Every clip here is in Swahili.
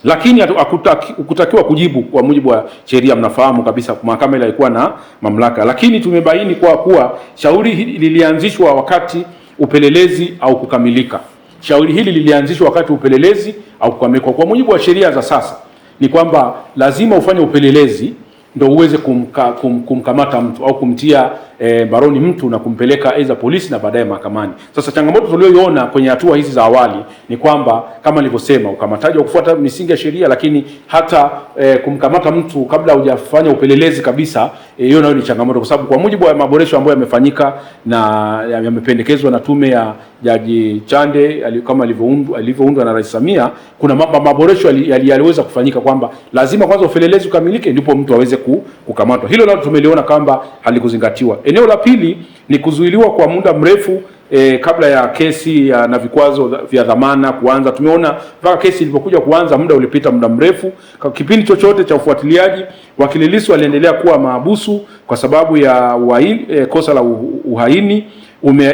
lakini hakutakiwa kujibu kwa mujibu wa sheria. Mnafahamu kabisa mahakama ile ilikuwa na mamlaka, lakini tumebaini kuwa shauri hili lilianzishwa wakati upelelezi au kukamilika. Shauri hili lilianzishwa wakati upelelezi au kukamilika. Kwa mujibu wa sheria za sasa ni kwamba lazima ufanye upelelezi ndio uweze kumkamata mtu au kumtia baroni mtu na kumpeleka aidha polisi na baadaye mahakamani. Sasa changamoto tulioiona kwenye hatua hizi za awali ni kwamba kama nilivyosema, ukamataji wa kufuata misingi ya sheria, lakini hata kumkamata mtu kabla hujafanya upelelezi kabisa, hiyo nayo ni changamoto, kwa sababu kwa mujibu wa maboresho ambayo yamefanyika na yamependekezwa na tume ya Jaji Chande kama alivyoundwa na Rais Samia, kuna maboresho yaliweza kufanyika kwamba lazima kwanza upelelezi ukamilike ndipo mtu aweze kukamatwa. Hilo nalo tumeliona kwamba halikuzingatiwa. Eneo la pili ni kuzuiliwa kwa muda mrefu kabla ya kesi na vikwazo vya dhamana kuanza. Tumeona mpaka kesi ilipokuja kuanza muda ulipita muda mrefu. Kwa kipindi chochote cha ufuatiliaji, wakili Lissu aliendelea kuwa mahabusu kwa sababu ya kosa la uhaini.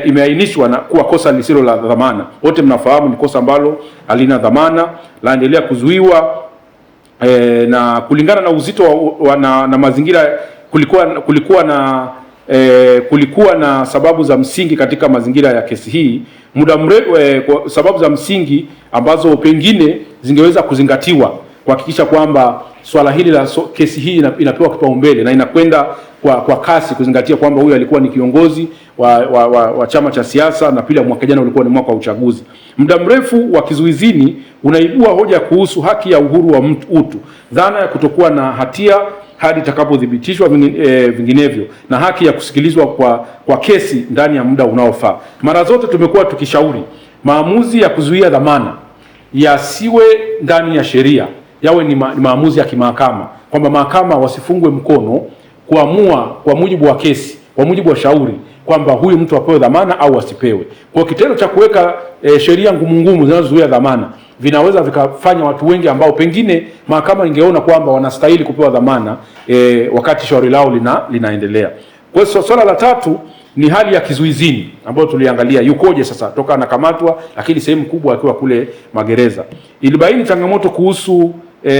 Imeainishwa na kuwa kosa lisilo la dhamana. Wote mnafahamu ni kosa ambalo halina dhamana, laendelea kuzuiwa na kulingana na uzito na mazingira. Kulikuwa na sababu za msingi katika mazingira ya kesi hii muda mrefu, sababu za msingi ambazo pengine zingeweza kuzingatiwa kuhakikisha kwamba swala hili la kesi hii inapewa kipaumbele na inakwenda kwa kasi, kuzingatia kwamba huyu alikuwa ni kiongozi wa chama cha siasa na pili mwaka jana ulikuwa ni mwaka wa uchaguzi. Muda mrefu wa kizuizini unaibua hoja kuhusu haki ya uhuru wa utu, dhana ya kutokuwa na hatia hadi itakapothibitishwa vinginevyo, na haki ya kusikilizwa kwa kesi ndani ya muda unaofaa. Mara zote tumekuwa tukishauri maamuzi ya kuzuia dhamana yasiwe ndani ya sheria, yawe ni maamuzi ya kimahakama, kwamba mahakama wasifungwe mkono kuamua kwa mujibu wa kesi, kwa mujibu wa shauri kwamba huyu mtu apewe dhamana au asipewe. Kwa kitendo cha kuweka sheria ngumu zinazozuia dhamana vinaweza vikafanya watu wengi ambao pengine mahakama ingeona kwamba wanastahili kupewa dhamana wakati shauri lao linaendelea. Kwa hiyo swala la tatu ni hali ya kizuizini ambayo tuliangalia yukoje sasa toka anakamatwa, lakini sehemu kubwa akiwa kule magereza. Ilibaini changamoto kuhusu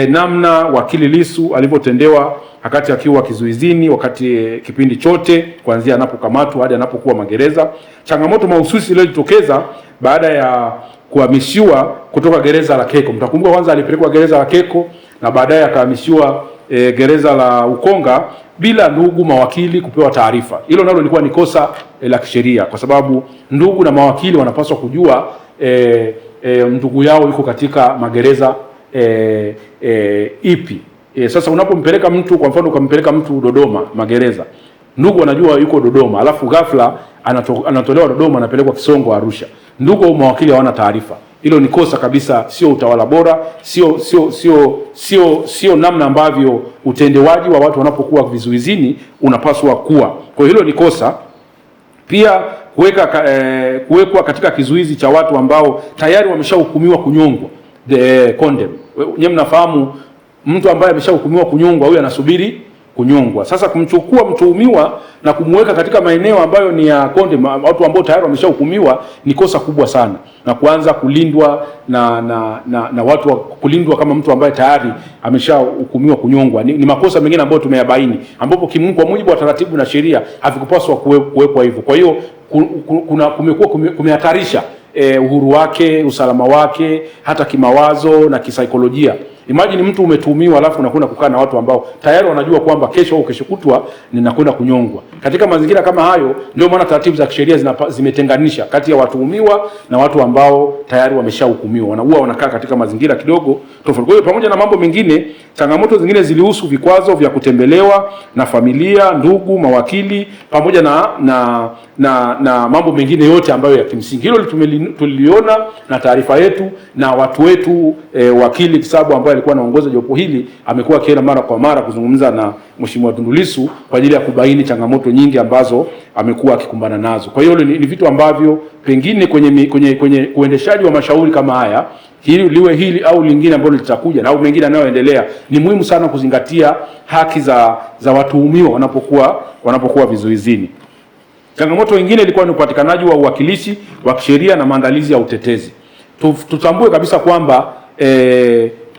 namna wakili Lissu alivyotendewa wakati akiwa kizuizini, wakati kipindi chote kuanzia anapokamatwa hadi anapokuwa magereza. Changamoto mahususi iliyojitokeza baada ya kuhamishiwa kutoka gereza la Keko. Mtakumbuka kwanza alipelekwa gereza la Keko na baadaye akahamishiwa gereza la Ukonga bila ndugu mawakili kupewa taarifa. Hilo nalo lilikuwa ni kosa la kisheria, kwa sababu ndugu na mawakili wanapaswa kujua ndugu yao yuko katika magereza ipi. Sasa unapompeleka mtu, kwa mfano ukampeleka mtu Dodoma magereza, ndugu wanajua yuko Dodoma, alafu ghafla anatolewa Dodoma anapelekwa Kisongo Arusha, ndugu au mawakili hawana taarifa. Hilo ni kosa kabisa, sio utawala bora, sio namna ambavyo utendewaji wa watu wanapokuwa vizuizini unapaswa kuwa. Kwa hilo ni kosa. Pia kuwekwa katika kizuizi cha watu ambao tayari wameshahukumiwa kunyongwa, condemn. Nyewe mnafahamu mtu ambaye ameshahukumiwa kunyongwa, huyu anasubiri kunyongwa. Sasa kumchukua mtuhumiwa na kumweka katika maeneo ambayo ni ya condemn, watu ambao tayari wameshahukumiwa, ni kosa kubwa sana, na kuanza kulindwa na watu kulindwa kama mtu ambaye tayari ameshahukumiwa kunyongwa ni makosa mengine ambayo tumeyabaini, ambapo kwa mujibu wa taratibu na sheria havikupaswa kuwekwa hivyo. Kwa hiyo kumehatarisha uhuru wake, usalama wake, hata kimawazo na kisaikolojia. Imagine mtu umetuhumiwa alafu unakwenda kukaa na watu ambao tayari wanajua kwamba kesho au kesho kutwa ninakwenda kunyongwa. Katika mazingira kama hayo, ndio maana taratibu za kisheria zimetenganisha kati ya watuhumiwa na watu ambao tayari wameshahukumiwa. Wanakaa katika mazingira kidogo tofauti. Kwa hiyo pamoja na mambo mengine, changamoto zingine zilihusu vikwazo vya kutembelewa na familia, ndugu, mawakili, pamoja na mambo mengine yote ambayo ya kimsingi. Hilo tuliliona na taarifa yetu, na watu wetu wakili Kisabu ambaye alikuwa anaongoza jopo hili amekuwa akienda mara kwa mara kuzungumza na Mheshimiwa Tundu Lissu kwa ajili ya kubaini changamoto nyingi ambazo amekuwa akikumbana nazo. Kwa hiyo ni vitu ambavyo pengine kwenye uendeshaji wa mashauri kama haya, hili au lingine ambalo litakuja au mengine yanayoendelea, ni muhimu sana kuzingatia haki za watuhumiwa wanapokuwa vizuizini. Changamoto nyingine ilikuwa ni upatikanaji wa uwakilishi wa kisheria na maandalizi ya utetezi. Tutambue kabisa kwamba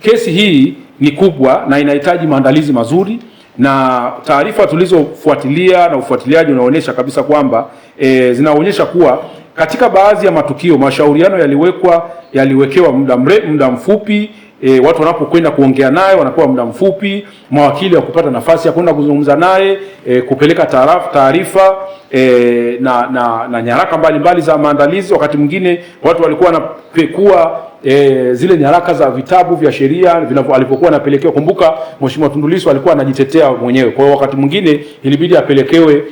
kesi hii ni kubwa na inahitaji maandalizi mazuri, na taarifa tulizofuatilia na ufuatiliaji unaonyesha kabisa kwamba zinaonyesha kuwa katika baadhi ya matukio mashauriano yaliwekewa muda mfupi. Watu wanapokwenda kuongea naye wanakuwa muda mfupi, mawakili wa kupata nafasi ya kwenda kuzungumza naye, kupeleka taarifa na nyaraka mbalimbali za maandalizi. Wakati mwingine watu walikuwa wanapekua zile nyaraka za vitabu vya sheria alipokuwa anapelekewa. Kumbuka Mheshimiwa Tundu Lissu alikuwa anajitetea mwenyewe, kwa hiyo wakati mwingine ilibidi apelekewe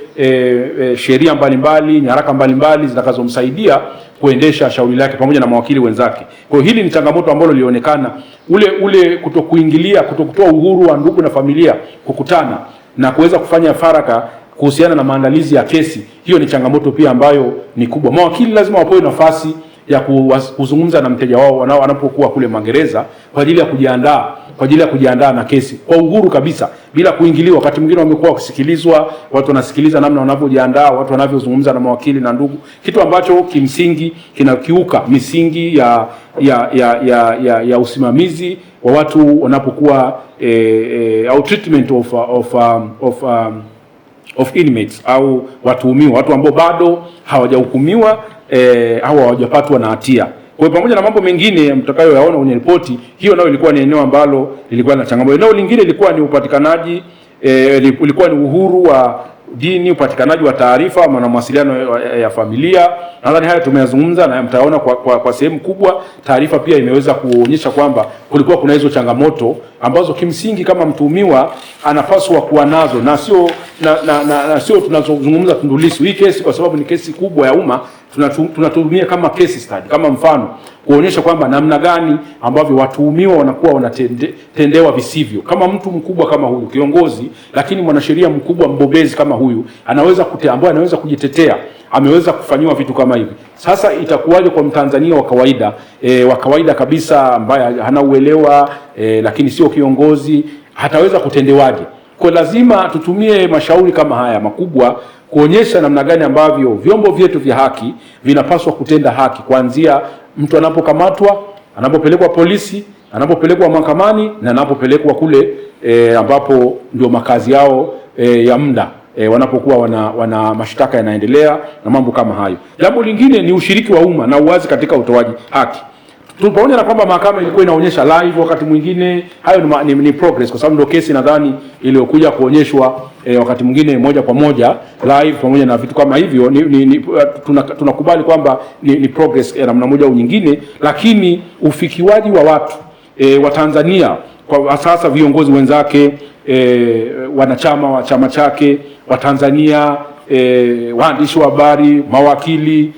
sheria mbalimbali, nyaraka mbalimbali zitakazomsaidia kuendesha shauri lake pamoja na mawakili wenzake. Kwa hiyo hili ni changamoto ambalo lilionekana, ule kutokutoa uhuru wa ndugu na familia kukutana na kuweza kufanya faraka kuhusiana na maandalizi ya kesi. Hiyo ni changamoto pia ambayo ni kubwa. Mawakili lazima wapewe nafasi ya kuzungumza na mteja wao wanapokuwa kule magereza kwa ajili ya kujiandaa na kesi kwa uhuru kabisa bila kuingiliwa. Wakati mwingine wamekuwa wakisikilizwa, watu wanasikiliza namna wanavyojiandaa, watu wanavyozungumza na mawakili na ndugu, kitu ambacho kimsingi kinakiuka misingi ya usimamizi wa watu wanapokuwa au treatment of inmates au watuhumiwa, watu ambao bado hawajahukumiwa au hawajapatwa na hatia. Kwa hiyo pamoja na mambo mengine mtakayoyaona kwenye ripoti hiyo, nayo ilikuwa ni eneo ambalo lilikuwa na changamoto. Eneo lingine lilikuwa ni upatikanaji, ilikuwa ni uhuru wa dini, upatikanaji wa taarifa na mawasiliano ya familia. Nadhani haya tumeyazungumza na mtaona kwa sehemu kubwa. Taarifa pia imeweza kuonyesha kwamba kulikuwa kuna hizo changamoto ambazo kimsingi kama mtuhumiwa anapaswa kuwa nazo, na sio tunazozungumza Tundu Lissu. Hii kesi kwa sababu ni kesi kubwa ya umma, tunatumia kama case study, kama mfano kuonyesha kwamba namna gani ambavyo watuhumiwa wanakuwa wanatendewa visivyo. Kama mtu mkubwa kama huyu kiongozi, lakini mwanasheria mkubwa mbobezi kama huyu ambaye anaweza kujitetea, ameweza kufanyiwa vitu kama hivi. Sasa itakuwaje kwa Mtanzania wa kawaida kabisa ambaye hana uelewa lakini sio kiongozi, hataweza kutendewaje? Kwa lazima tutumie mashauri kama haya makubwa kuonyesha namna gani ambavyo vyombo vyetu vya haki vinapaswa kutenda haki, kuanzia mtu anapokamatwa, anapopelekwa polisi, anapopelekwa mahakamani na anapopelekwa kule ambapo ndio makazi yao ya muda wanapokuwa wana mashtaka yanaendelea na mambo kama hayo. Jambo lingine ni ushiriki wa umma na uwazi katika utoaji haki. Tunapoona na kwamba mahakama ilikuwa inaonyesha live wakati mwingine, hayo ni progress, kwa sababu ndio kesi nadhani iliyokuja kuonyeshwa wakati mwingine moja kwa moja live pamoja na vitu kama hivyo. Tunakubali kwamba ni progress namna moja au nyingine, lakini ufikiwaji wa watu wa Tanzania, kwa sasa viongozi wenzake, wanachama wa chama chake, wa Tanzania, waandishi wa habari, mawakili,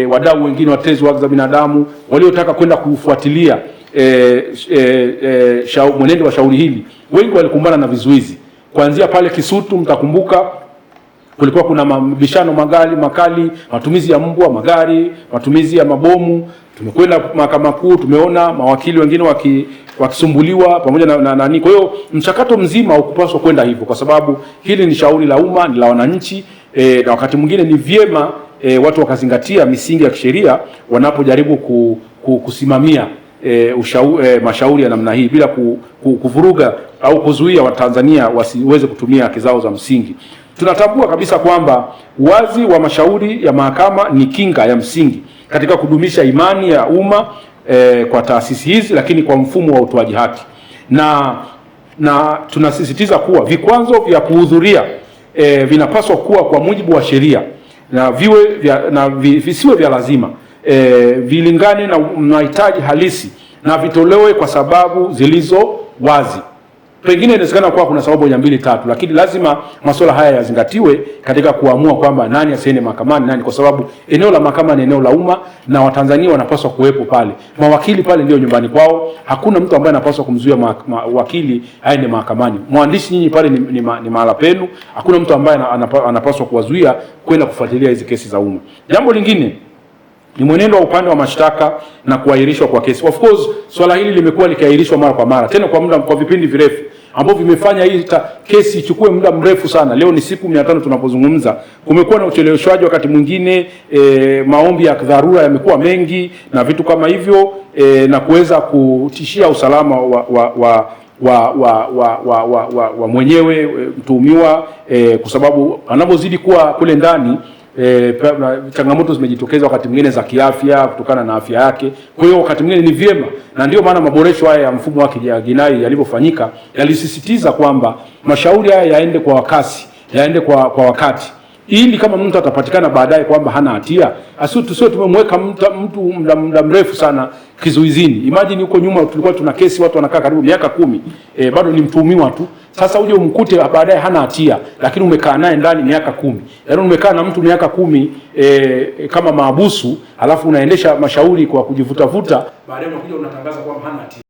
wadau wengine, watetezi wa haki za binadamu waliotaka kwenda kufuatilia mwenendo wa shauri hili, wengi walikumbana na vizuizi. Kuanzia pale Kisutu, mtakumbuka kulikuwa kuna mabishano makali, matumizi ya mbwa, magari, matumizi ya mabomu. Tumekwenda Mahakama Kuu, tumeona mawakili wengine wakisumbuliwa pamoja na nani. Kwa hiyo mchakato mzima haukupaswa kwenda hivyo, kwa sababu hili ni shauri la umma, ni la wananchi, na wakati mwingine ni vyema watu wakazingatia misingi ya kisheria wanapojaribu kusimamia mashauri ya namna hii bila kuvuruga au kuzuia Watanzania wasiweze kutumia haki zao za msingi. Tunatambua kabisa kwamba uwazi wa mashauri ya mahakama ni kinga ya msingi katika kudumisha imani ya umma kwa taasisi hizi, lakini kwa mfumo wa utoaji haki, na tunasisitiza kuwa vikwazo vya kuhudhuria vinapaswa kuwa kwa mujibu wa sheria na visiwe vya lazima, vilingane na mahitaji halisi na vitolewe kwa sababu zilizo wazi. Pengine inawezekana kuwa kuna sababu 2-3, lakini lazima masuala haya yazingatiwe katika kuamua kwamba nani asiende mahakamani nani, kwa sababu eneo la mahakama ni eneo la umma na Watanzania wanapaswa kuwepo pale. Mawakili pale ndio nyumbani kwao, hakuna mtu ambaye anapaswa kumzuia wakili aende mahakamani. Mwandishi, nyinyi pale ni mahala penu, hakuna mtu ambaye anapaswa kuwazuia kwenda kufuatilia hizi kesi za umma. Jambo lingine ni mwenendo wa upande wa mashtaka na kuahirishwa kwa kesi. Of course swala hili limekuwa likiahirishwa mara kwa mara, tena kwa vipindi virefu, ambao vimefanya hii kesi ichukue muda mrefu sana. Leo ni siku 500 tunapozungumza. Kumekuwa na ucheleweshwaji wakati mwingine, maombi ya dharura yamekuwa mengi na vitu kama hivyo, na kuweza kutishia usalama wa mwenyewe mtuhumiwa, kwa sababu anapozidi kuwa kule ndani changamoto zimejitokeza wakati mwingine za kiafya kutokana na afya yake. Kwa hiyo wakati mwingine ni vyema, na ndio maana maboresho haya ya mfumo wa jinai yalivyofanyika yalisisitiza kwamba mashauri haya yaende kwa wakati, yaende kwa wakati, ili kama mtu atapatikana baadaye kwamba hana hatia, tusiwe tumemweka mtu muda mrefu sana kizuizini. Imagine huko nyuma tulikuwa tuna kesi watu wanakaa karibu miaka 10, bado ni mtuhumiwa tu. Sasa uje umkute baadaye hana hatia, lakini umekaa naye ndani miaka 10. Yaani umekaa na mtu miaka 10 kama maabusu, alafu unaendesha mashauri kwa kujivutavuta, baadaye unakuja unatangaza kwamba hana hatia.